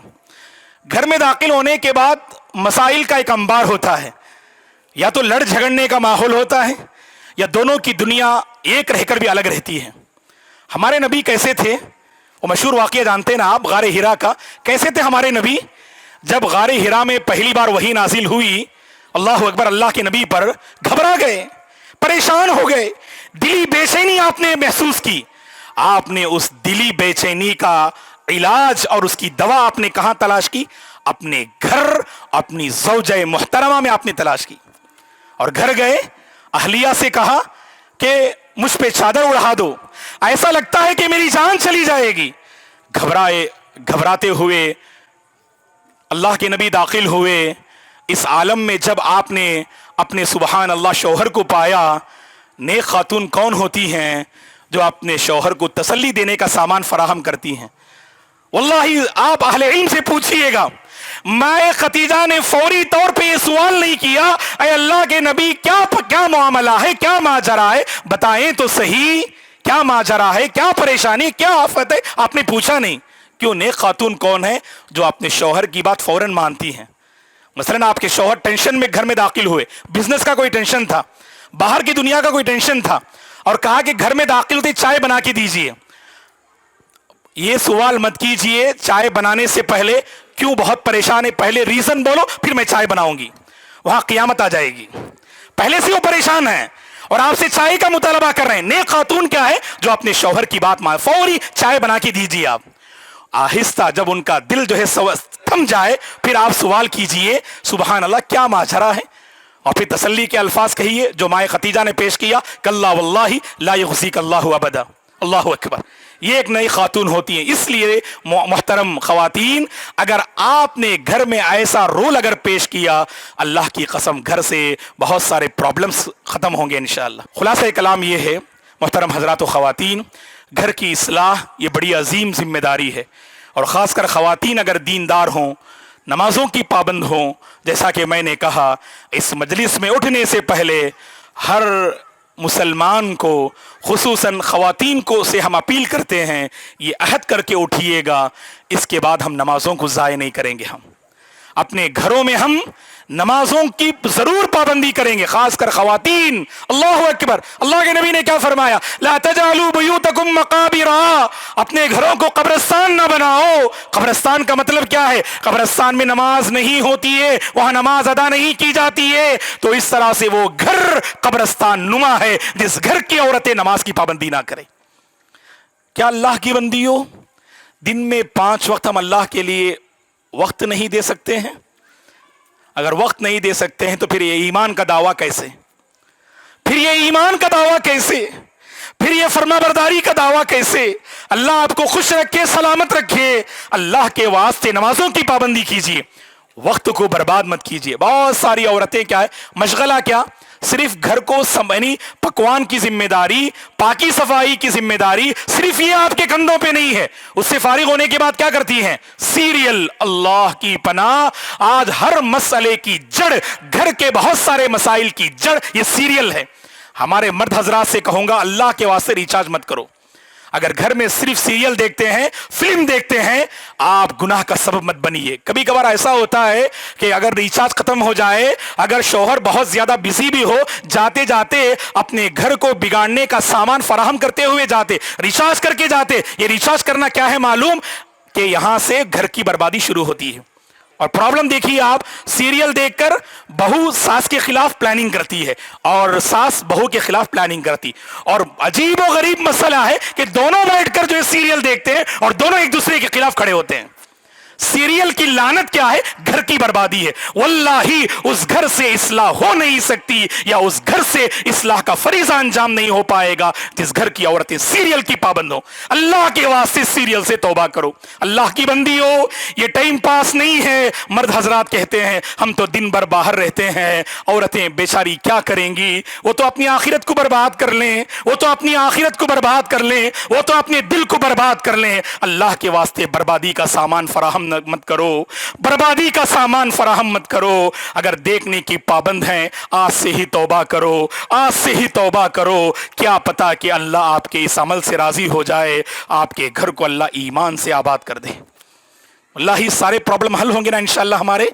S1: گھر میں داخل ہونے کے بعد مسائل کا ایک انبار ہوتا ہے، یا تو لڑ جھگڑنے کا ماحول ہوتا ہے یا دونوں کی دنیا ایک رہ کر بھی الگ رہتی ہے. ہمارے نبی کیسے تھے؟ وہ مشہور واقعہ جانتے ہیں نا آپ، غار ہرا کا. کیسے تھے ہمارے نبی؟ جب غار ہرا میں پہلی بار وحی نازل ہوئی، اللہ اکبر، اللہ کے نبی پر گھبرا گئے، پریشان ہو گئے، دلی بے چینی آپ نے محسوس کی. آپ نے اس دلی بے چینی کا علاج اور اس کی دوا آپ نے کہاں تلاش کی؟ اپنے گھر، اپنی زوجہ محترمہ میں آپ نے تلاش کی. اور گھر گئے، اہلیہ سے کہا کہ مجھ پہ چادر اڑا دو، ایسا لگتا ہے کہ میری جان چلی جائے گی. گھبراتے ہوئے اللہ کے نبی داخل ہوئے. اس عالم میں جب آپ نے اپنے سبحان اللہ شوہر کو پایا، نیک خاتون کون ہوتی ہیں جو اپنے شوہر کو تسلی دینے کا سامان فراہم کرتی ہیں؟ واللہ آپ اہل علم سے پوچھئے گا، ماں خدیجہ نے فوری طور پہ یہ سوال نہیں کیا، اے اللہ کے نبی کیا معاملہ ہے، کیا ماجرا ہے، بتائیں تو صحیح، کیا ماجرا ہے، کیا پریشانی، کیا آفت ہے؟ آپ نے پوچھا نہیں. کیوں؟ نیک خاتون کون ہے جو اپنے شوہر کی بات فوراً مانتی ہیں. مثلا آپ کے شوہر ٹینشن میں گھر میں داخل ہوئے، بزنس کا کوئی ٹینشن تھا، باہر کی دنیا کا کوئی ٹینشن تھا، اور کہا کہ گھر میں داخل ہوتے چائے بنا کے دیجئے. یہ سوال مت کیجئے چائے بنانے سے پہلے کیوں بہت پریشان ہے، پہلے ریزن بولو پھر میں چائے بناؤں گی، وہاں قیامت آ جائے گی. پہلے سے وہ پریشان ہیں اور آپ سے چائے کا مطالبہ کر رہے ہیں. نیک خاتون کیا ہے؟ جو اپنے شوہر کی بات مان، فوری چائے بنا کے دیجئے. آپ آہستہ جب ان کا دل جو ہے تھم جائے پھر آپ سوال کیجئے سبحان اللہ کیا ماجرا ہے، اور پھر تسلی کے الفاظ کہیے جو مائے خدیجہ نے پیش کیا، کلا واللہ لا یخزیک اللہ ابدا. اللہ اکبر. یہ ایک نئی خاتون ہوتی ہیں. اس لیے محترم خواتین، اگر آپ نے گھر میں ایسا رول اگر پیش کیا، اللہ کی قسم گھر سے بہت سارے پرابلمز ختم ہوں گے انشاءاللہ. خلاصہ کلام یہ ہے، محترم حضرات و خواتین، گھر کی اصلاح یہ بڑی عظیم ذمہ داری ہے، اور خاص کر خواتین اگر دیندار ہوں، نمازوں کی پابند ہوں، جیسا کہ میں نے کہا اس مجلس میں اٹھنے سے پہلے ہر مسلمان کو، خصوصاً خواتین کو سے ہم اپیل کرتے ہیں، یہ عہد کر کے اٹھیے گا اس کے بعد ہم نمازوں کو ضائع نہیں کریں گے. ہم اپنے گھروں میں ہم نمازوں کی ضرور پابندی کریں گے، خاص کر خواتین. اللہ اکبر. اللہ کے نبی نے کیا فرمایا؟ لا تجعلوا بیوتکم مقابر، اپنے گھروں کو قبرستان نہ بناؤ. قبرستان کا مطلب کیا ہے؟ قبرستان میں نماز نہیں ہوتی ہے، وہاں نماز ادا نہیں کی جاتی ہے. تو اس طرح سے وہ گھر قبرستان نما ہے جس گھر کی عورتیں نماز کی پابندی نہ کریں. کیا اللہ کی بندیوں، دن میں 5 وقت ہم اللہ کے لیے وقت نہیں دے سکتے ہیں؟ اگر وقت نہیں دے سکتے ہیں تو پھر یہ ایمان کا دعویٰ کیسے؟ پھر یہ ایمان کا دعویٰ کیسے؟ پھر یہ فرما برداری کا دعویٰ کیسے؟ اللہ آپ کو خوش رکھے، سلامت رکھے. اللہ کے واسطے نمازوں کی پابندی کیجیے، وقت کو برباد مت کیجیے. بہت ساری عورتیں کیا ہے، مشغلہ کیا، صرف گھر کو یعنی پکوان کی ذمہ داری، پاکی صفائی کی ذمہ داری صرف یہ آپ کے کندھوں پہ نہیں ہے. اس سے فارغ ہونے کے بعد کیا کرتی ہیں؟ سیریل. اللہ کی پناہ، آج ہر مسئلے کی جڑ، گھر کے بہت سارے مسائل کی جڑ یہ سیریل ہے. ہمارے مرد حضرات سے کہوں گا اللہ کے واسطے ریچارج مت کرو. اگر گھر میں صرف سیریل دیکھتے ہیں، فلم دیکھتے ہیں، آپ گناہ کا سبب مت بنیے. کبھی کبھار ایسا ہوتا ہے کہ اگر ریچارج ختم ہو جائے، اگر شوہر بہت زیادہ بزی بھی ہو، جاتے جاتے اپنے گھر کو بگاڑنے کا سامان فراہم کرتے ہوئے جاتے، ریچارج کر کے جاتے. یہ ریچارج کرنا کیا ہے معلوم؟ کہ یہاں سے گھر کی بربادی شروع ہوتی ہے. اور پرابلم دیکھیے آپ، سیریل دیکھ کر بہو ساس کے خلاف پلاننگ کرتی ہے اور ساس بہو کے خلاف پلاننگ کرتی. اور عجیب و غریب مسئلہ ہے کہ دونوں بیٹھ کر جو ہے سیریل دیکھتے ہیں اور دونوں ایک دوسرے کے خلاف کھڑے ہوتے ہیں. سیریل کی لعنت کیا ہے؟ گھر کی بربادی ہے. واللہ اس گھر سے اصلاح ہو نہیں سکتی، یا اس گھر سے اصلاح کا فریضہ انجام نہیں ہو پائے گا جس گھر کی عورتیں سیریل کی پابند ہوں. اللہ کے واسطے سیریل سے توبہ کرو. اللہ کی بندی ہو، یہ ٹائم پاس نہیں ہے. مرد حضرات کہتے ہیں ہم تو دن بھر باہر رہتے ہیں، عورتیں بیچاری کیا کریں گی؟ وہ تو اپنی آخرت کو برباد کر لیں، وہ تو اپنی آخرت کو برباد کر لیں، وہ تو اپنے دل کو برباد کر لیں. اللہ کے واسطے بربادی کا سامان فراہم مت کرو، بربادی کا سامان فراہم مت کرو. اگر دیکھنے کی پابند ہیں، آج سے ہی توبہ کرو، آج سے ہی توبہ کرو. کیا پتا کہ اللہ آپ کے اس عمل سے راضی ہو جائے، آپ کے گھر کو اللہ ایمان سے آباد کر دے. اللہ ہی سارے پرابلم حل ہوں گے نا انشاءاللہ ہمارے.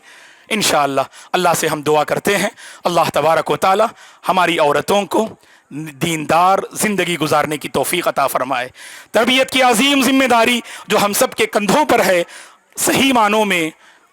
S1: انشاءاللہ اللہ سے ہم دعا کرتے ہیں اللہ تبارک و تعالی ہماری عورتوں کو دیندار زندگی گزارنے کی توفیق عطا فرمائے. تربیت کی عظیم ذمہ داری جو ہم سب کے کندھوں پر ہے، صحیح معنوں میں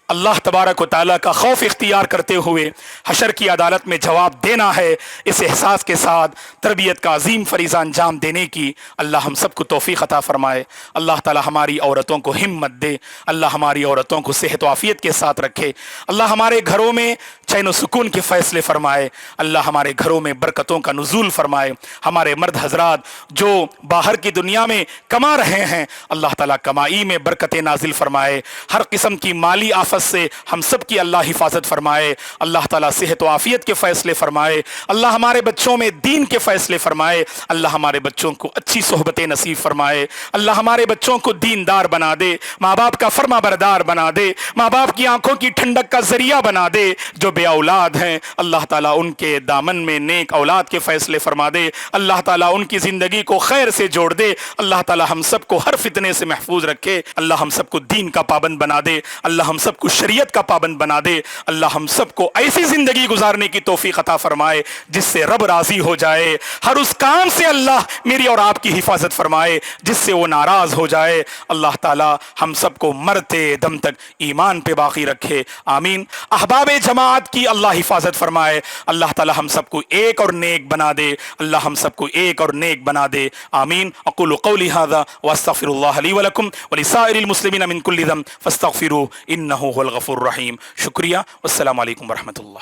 S1: اللہ تبارک و تعالیٰ کا خوف اختیار کرتے ہوئے حشر کی عدالت میں جواب دینا ہے. اس احساس کے ساتھ تربیت کا عظیم فریضہ انجام دینے کی اللہ ہم سب کو توفیق عطا فرمائے. اللہ تعالیٰ ہماری عورتوں کو ہمت دے، اللہ ہماری عورتوں کو صحت و عافیت کے ساتھ رکھے. اللہ ہمارے گھروں میں چین و سکون کے فیصلے فرمائے. اللہ ہمارے گھروں میں برکتوں کا نزول فرمائے. ہمارے مرد حضرات جو باہر کی دنیا میں کما رہے ہیں، اللہ تعالیٰ کمائی میں برکتیں نازل فرمائے. ہر قسم کی مالی آفت سے ہم سب کی اللہ حفاظت فرمائے. اللہ تعالیٰ صحت و عافیت کے فیصلے فرمائے. اللہ ہمارے بچوں میں دین کے فیصلے فرمائے. اللہ ہمارے بچوں کو اچھی صحبتیں نصیب فرمائے. اللہ ہمارے بچوں کو دیندار بنا دے، ماں باپ کا فرما بردار بنا دے، ماں باپ کی آنکھوں کی ٹھنڈک کا ذریعہ بنا دے. جو بے اولاد ہیں اللہ تعالیٰ ان کے دامن میں نیک اولاد کے فیصلے فرما دے. اللہ تعالیٰ ان کی زندگی کو خیر سے جوڑ دے. اللہ تعالیٰ ہم سب کو ہر فتنے سے محفوظ رکھے. اللہ ہم سب کو دین کا پابند بنا دے. اللہ ہم سب کو شریعت کا پابند بنا دے. اللہ ہم سب کو ایسی زندگی گزارنے کی توفیق عطا فرمائے جس سے رب راضی ہو جائے. ہر اس کام سے اللہ میری اور آپ کی حفاظت فرمائے جس سے وہ ناراض ہو جائے. اللہ تعالیٰ ہم سب کو مرتے دم تک ایمان پہ باقی رکھے. آمین. احباب جماعت کی اللہ حفاظت فرمائے. اللہ تعالیٰ ہم سب کو ایک اور نیک بنا دے. اللہ ہم سب کو ایک اور نیک بنا دے. آمین. اقول قولی هذا واستغفر الله لي ولكم ولسائر المسلمين من كل ذنب فاستغفروه انه هو الغفور الرحیم. شکریہ. والسلام علیکم ورحمۃ اللہ.